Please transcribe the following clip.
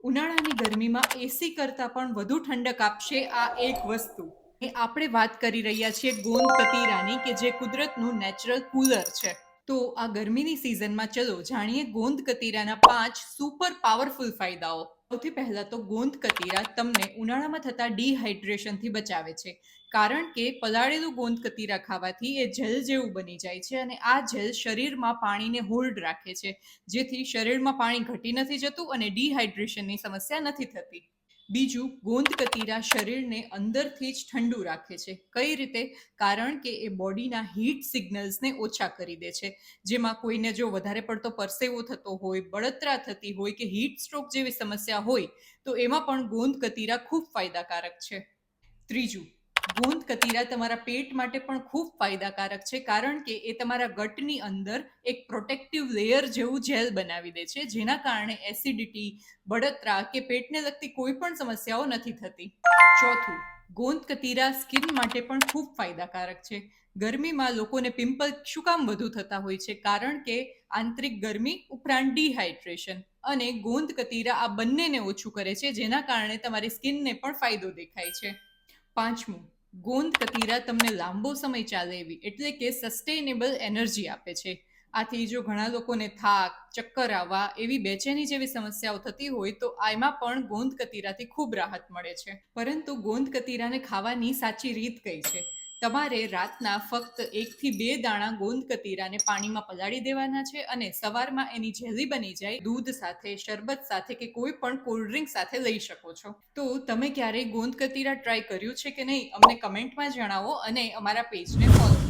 ઉનાળાની ગરમીમાં એસી કરતાં પણ વધુ ઠંડક આપશે આ એક વસ્તુ. આપણે વાત કરી રહ્યા છીએ ગોંદ કતીરાની, કે જે કુદરતનું નેચરલ કુલર છે. તો આ ગરમીની સિઝનમાં ચલો જાણીએ ગોંદ કતીરાના 5 સુપર પાવરફુલ ફાયદાઓ. સૌથી પહેલા તો ગોંદ કતીરા તમને ઉનાળામાં થતા ડિહાઇડ્રેશનથી બચાવે છે. કારણ કે પલાળેલું ગોંદ કતીરા ખાવાથી એ જેલ જેવું બની જાય છે અને આ જેલ શરીરમાં પાણીને હોલ્ડ રાખે છે, જેથી શરીરમાં પાણી ઘટી નથી જતું અને ડિહાઇડ્રેશનની સમસ્યા નથી થતી. બીજું, ગોંદ કતીરા શરીરને અંદરથી જ ઠંડુ રાખે છે. કઈ રીતે? કારણ કે એ બોડીના હીટ સિગ્નલ્સને ઓછા કરી દે છે. જેમાં કોઈને જો વધારે પડતો પરસેવો થતો હોય, બળતરા થતી હોય કે હીટ સ્ટ્રોક જેવી સમસ્યા હોય, તો એમાં પણ ગોંદ કતીરા ખૂબ ફાયદાકારક છે. ત્રીજું, ગોંદ કતીરા તમારા પેટ માટે પણ ખૂબ ફાયદાકારક છે, કારણ કે એ તમારા ગટની અંદર એક પ્રોટેક્ટિવ લેયર જેવું જેલ બનાવી દે છે, જેના કારણે એસિડિટી, બળતરા કે પેટને લગતી કોઈ પણ સમસ્યાઓ નથી થતી. ચોથું, ગોંદ કતીરા સ્કિન માટે પણ ખૂબ ફાયદાકારક છે. ગરમીમાં લોકોને પિમ્પલ શું કામ વધુ થતા હોય છે? કારણ કે આંતરિક ગરમી ઉપરાંત ડિહાઇડ્રેશન અને ગોંદ કતીરા આ બંનેને ઓછું કરે છે, જેના કારણે તમારી સ્કિનને પણ ફાયદો દેખાય છે. પાંચમું, ગોંદ કતીરા તમને લાંબો સમય ચાલે એવી એટલે કે સસ્ટેનેબલ એનર્જી આપે છે. આથી જો ઘણા લોકોને થાક, ચક્કર આવવા એવી બેચેની જેવી સમસ્યાઓ થતી હોય તો આમાં પણ ગોંદ કતીરાથી ખૂબ રાહત મળે છે. પરંતુ ગોંદ કતીરાને ખાવાની સાચી રીત કઈ છે? તમારે રાતના ફક્ત 1 થી 2 દાણા ગોંદ કતીરાને પાણીમાં પલાળી દેવાના છે અને સવારમાં એની જેલી બની જાય દૂધ સાથે, શરબત સાથે કે કોઈ પણ કોલ્ડ ડ્રિંક સાથે લઈ શકો છો. તો તમે ક્યારેય ગોંદ કતીરા ટ્રાય કર્યું છે કે નહીં? અમને કમેન્ટમાં જણાવો અને અમારા પેજને ફોલો કરો.